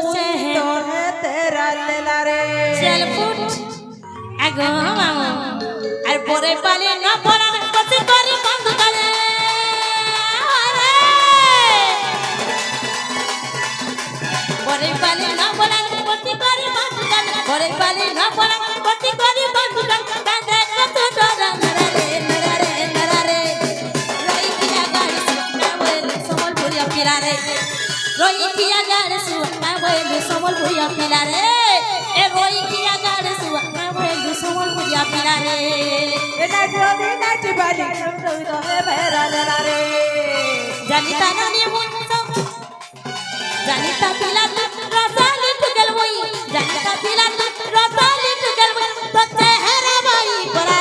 सोचे तो है तेरा लेला रे चल फुट आगो मामो अरे बोरे पाले ना बोरा कति करी बंद करे बोरे पाले ना बोरा कति करी बंद करे बोरे पाले ना बोरा कति करी बंद करे कांदे कत डरा नरारे रोई किया गाड़ी सुना बोल समलपुरिया पिला रे रोई किया गाड़ी सुना बोल समलपुरिया पिला रे ए रोई किया गाड़ी सुना बोल समलपुरिया पिला रे ए नाटी बाली तो है मेरा लेला रे जानिता ननी मुंसो जानिता पिला रसाली टुकल वही जानिता पिला रसाली टुकल वही तो चेहरा भाई बड़ा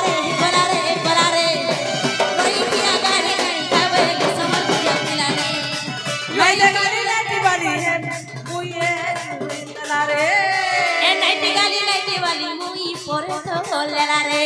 रे रोई किया गाड़ी बोल समलपुरिया पिला रे नाटी बाली मुए लेला रे ए नाइटी वाली मुई पोरे तो लेला रे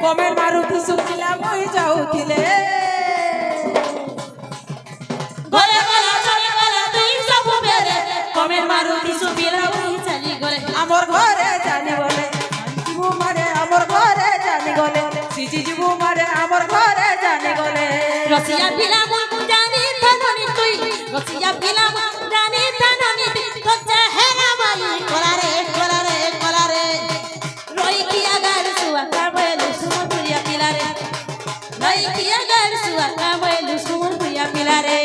कमेर मारुति सुखिला मोई जाउथिले गोले गोला चले गोला तुई सब बेरे कमेर मारुति सुखिला मोई चली गोले हमर घरे जानी बोले जीवु मारे हमर घरे जानी गोले सीजी जीवु मारे हमर घरे जानी गोले रसिया पिला मुई जानी थाननी तुई रसिया पिला मुई जानी थाननी तो चेहरा भाई कोला रे रोई किया गाड़ी सुआ काबेल समलपुरिया पिला रे रोई किया गाड़ी सुआ काबेल समलपुरिया पिला रे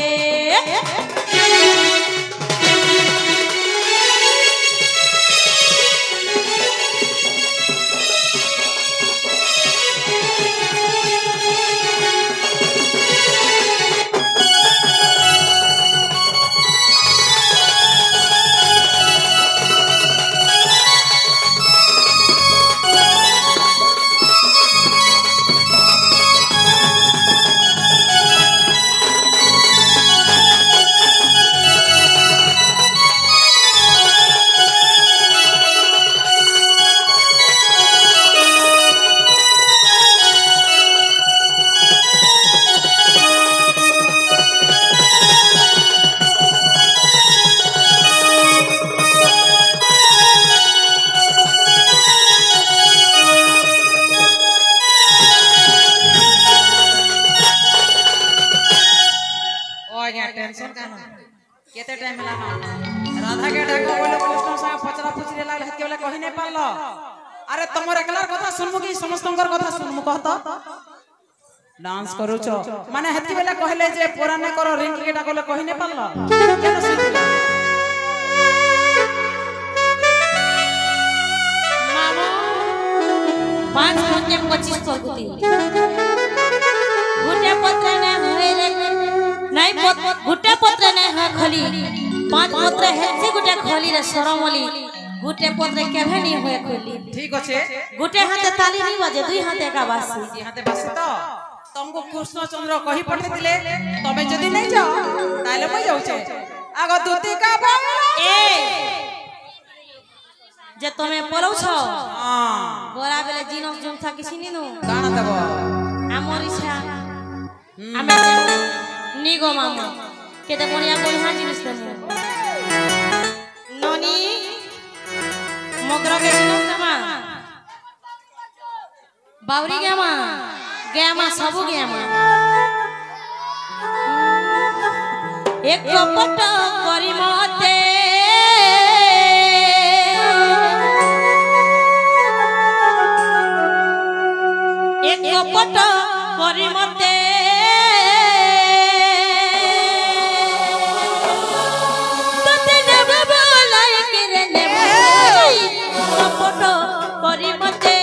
टेंशन कानो केते टाइम मिला राधा के डाको बोले कृष्ण साहब पचरा पुचरे लागल हत केवले कहि नै पारलो अरे तमर एकलार कथा सुनमु की समस्तंकर कथा सुनमु कहत डांस करू छ माने हत केवले कहले जे पुराने करो रिंग के डाको ले कहि नै पारलो केन सुनला मामो 5 घंटे 25 परगुती गुटे पत्र ने होय रे नहीं गुटे पत्र नहीं है खली 5 पत्र है से गुटे खली रे सरमली गुटे पत्र केभे नहीं होय खली ठीक अछि गुटे हाथे ताली नहीं बजे दुई हाथे का बासी हाथे बासी तो तुमको कृष्ण चंद्र कहि पठितिले तमे जदी नहीं जाओ ताले मैं जाउ छे आगो दूती का ए जे तमे पलौ छ हां गोरा बेले जिनस जम था किसी नु गाना देबो हमर इच्छा आमे निगो मामा केते बनिया बनिया जिनिस देमु ननी मगर के जिनिस देमा बावरी गेमा सबु गेमा एक कपट करी मते एक कपट करी मते कपट करी मते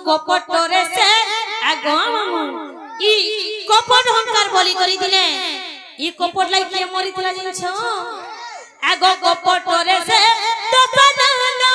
কপটরে সে আগো মামু ই কপট অহংকার বলি করি দিলে ই কপট লাই কে মরিতলা জিনিস আগো কপটরে সে দোসনা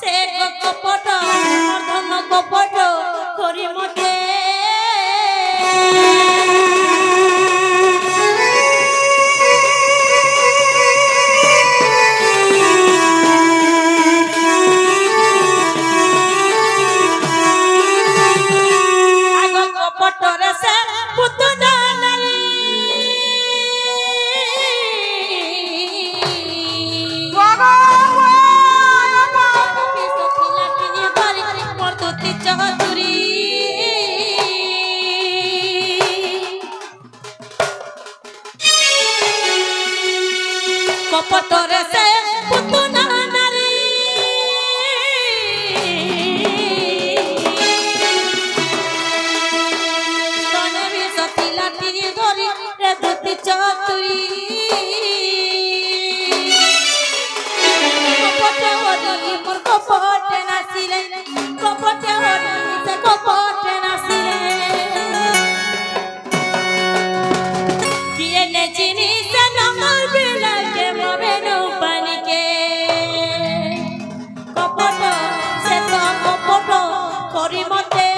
से कपट धन कपट करी मते आगो कपट रे से पुतना नारी कपटरे से पुतना नारी तने भी सती लाठी धरी रे धुती चतुरी कपटे होरी मोर कपटे नासिले कपटे होरी से कपटे नासिले किए ने चिनी से नमर बिला के मवेनु पानी के कपट से तो कपट करी मते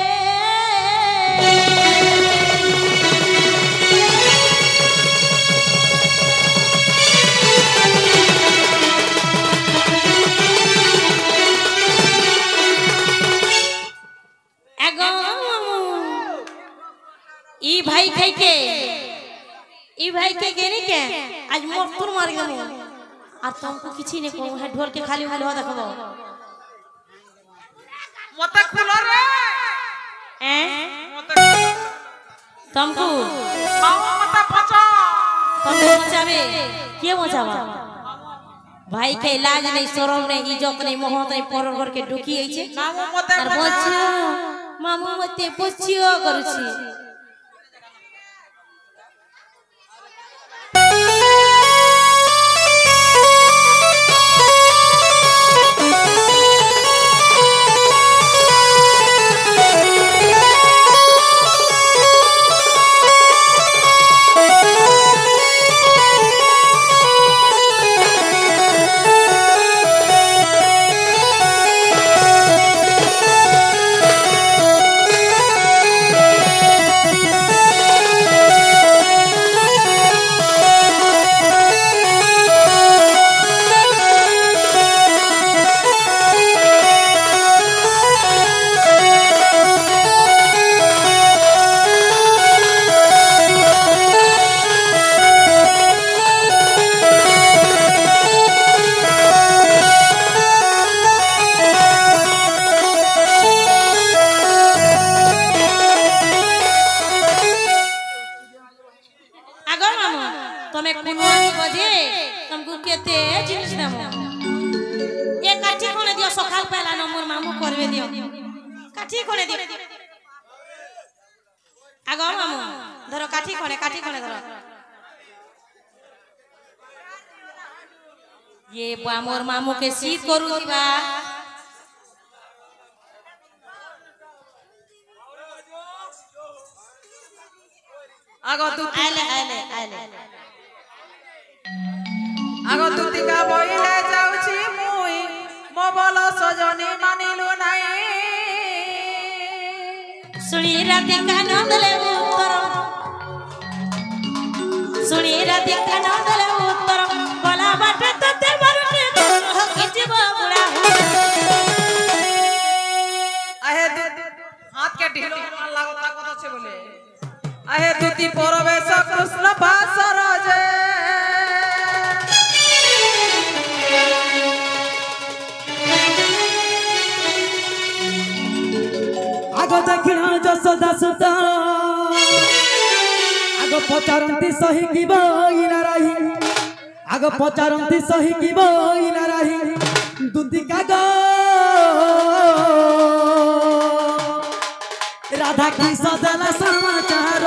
एगो ई भाई खाई के ई भाई के गेनी के आज मोर मार गमु आ तुमको किछि ने कहू है ढोल के खाली खाली हो देखबो मते खुलो रे मते तुमको माऊ मते पचा तुमको मचावे के मचावा भाई के इलाज नहीं शरम नहीं इज्जत नहीं मोहत नहीं परर घर के डुकी आइछे माऊ मते पचा मामू मते पछियो करूछि तुमको केते जिनिस देमो ए काठी कोने दियो सकाल पहला नंबर मामू करबे दियो काठी कोने दियो आगो मामू धरो काठी कोने धरो ये मोर मामू के सीत करू दिबा आगो तू आले आगो तू तिका बइले जाउछि मुई मो बोल सजनी मानिलु नाही सुनी राधिका नंदले उत्तर सुनी राधिका नंदले उत्तर गला बाटे तते मरुने किछि बबुड़ा आहे हाथ के ढीलो लागता कत छे बोले आहे दुती परवेश कृष्ण बासर जे आगो दक्षिणा जसोदा सुता आगो पचारंती सही की बोइना रही आगो पचारंती सही की बोइना रही दुती कागो राधा की सदला समाचार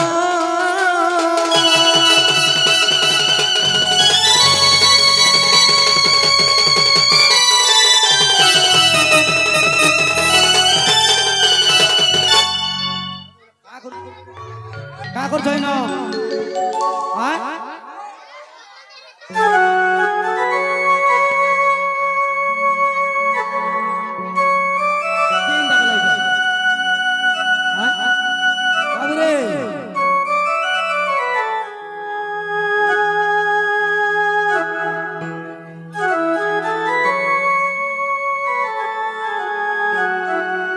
का कर छैन हां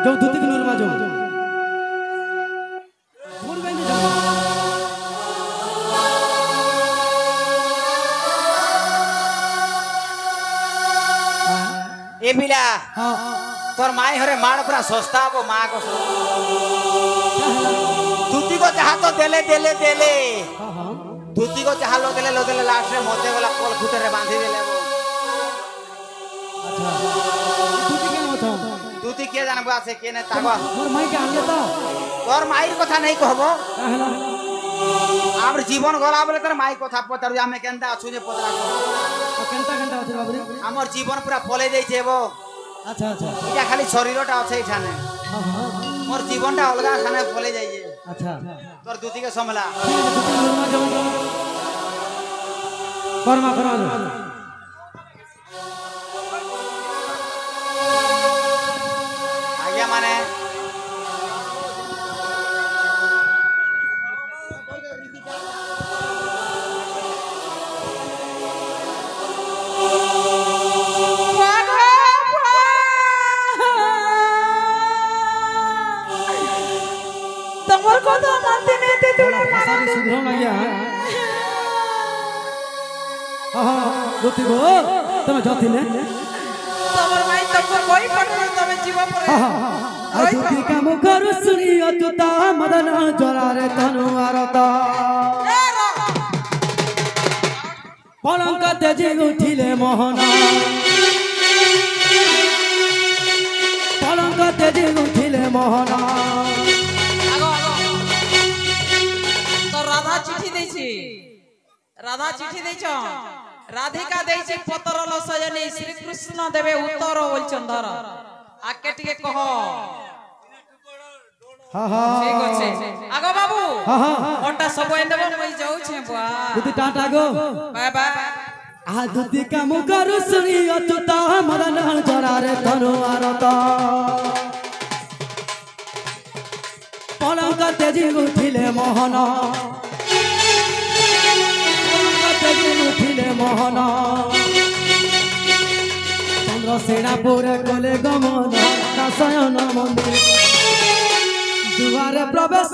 जो दूती की नूर में जो ए बिला हां तोर माई हरे माड़ पूरा सस्ता वो मां को धुती को चाहा तो देले देले देले हां हां धुती को चाहा लो देले लास्ट रे मोते वाला कोल खुटे रे बांधी देले वो अच्छा दूती के मत धुती के जानबो আছে के ने तागो मोर माई के आनले तो तोर माई কথা नहीं कहबो कहला आमर जीवन गला बोले तोर माई কথা पतारु आमे केनता अछु जे पतरा केनता केनता अछि बाबू रे आमर जीवन पूरा पले जाई छेबो अच्छा अच्छा इटा खाली शरीरटा আছে এখানে हां हां मोर जीवनटा अलगा खाने पले जाई जे अच्छा तोर धुती के समला कर्मा करा आज्ञा माने तमर को तो मानते नहीं थे थोड़ा सारी सुधरो ना गया हां दूती गो तमे जाथिले तमर माई तमको कोई पटो तमे जीव पर आ दूती का मुखर सुनी अतुता मदन जरारे तनु आरता पलंक तेजी उठिले मोहना पलंक तेजी उठिले मोहना আগো তো রাধা চিঠি দেইছি রাধা চিঠি দেইছ রাধিকা দেইছি পতরল সজনী শ্রীকৃষ্ণ দেবে উত্তর বলছন ধর আকে টিকে কহ हा हा ঠিক আছে আগো বাবু हा हा ওটা সব এনে দেব মই যাউছে বুয়া दूती टाटा गो বাই বাই आ दूती का मुखर सुनी अतुता मदन जरारे तनु आरता पलंक तेजी उठिले मोहना पलंक तेजी उठिले मोहना चंद्रसेनापुर कोले गमन शयन मंदिर दुआरे प्रवेश